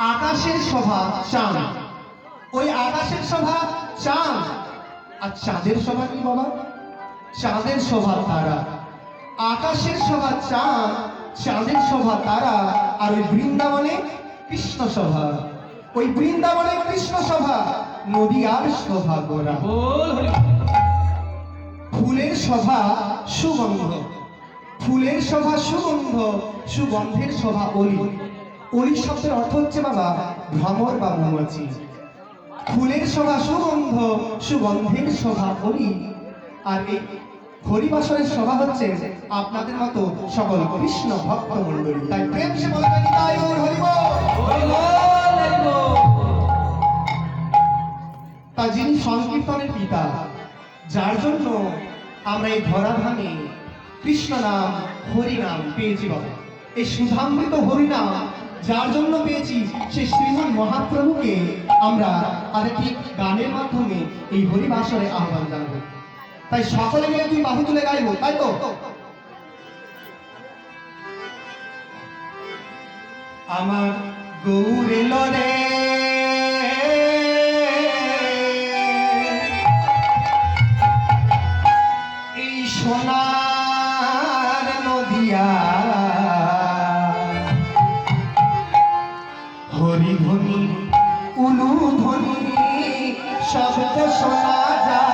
আকাশের শোভা চাঁদ, ওই আকাশের শোভা চাঁদ, আর চাঁদের শোভা কি বাবা? চাঁদের শোভা তারা। আকাশের শোভা চাঁদ, চাঁদের শোভা তারা, আর ওই বৃন্দাবনে কৃষ্ণ শোভা। ওই বৃন্দাবনে কৃষ্ণ শোভা, নদী আর শোভা গোরা। ফুলের শোভা সুগন্ধ, ফুলের শোভা সুগন্ধ, সুগন্ধের শোভা অলি। অলি শব্দের অর্থ হচ্ছে বাবা ভ্রমর বা মৌমাছি। ফুলের শোভা সুগন্ধ, সুগন্ধের শোভা অলি। আর এই হরিবাসরের শোভা হচ্ছে আপনাদের মতো সকল কৃষ্ণ ভক্ত মণ্ডলী। তাই প্রেম সে বলে তাই হরি বল। তা যিনি সংকীর্তনের পিতা, যার জন্য আমরা এই ধরাধামে কৃষ্ণ নাম হরি নাম পেয়েছি বাবা, এই সুধামৃত হরি নাম যার জন্য পেয়েছি, সেই শ্রীমন মহাপ্রভুকে আমরা আরেকটি গানের মাধ্যমে এই হরিবাসরে আহ্বান জানাবো। তাই সকলে মিলে তুই বাহু তুলে গাইবো, তাই তো? আমার গৌরে লরে এই সোনার নদিয়া, হরি ধ্বনি উলু ধ্বনি শব্দ শোনা যায়।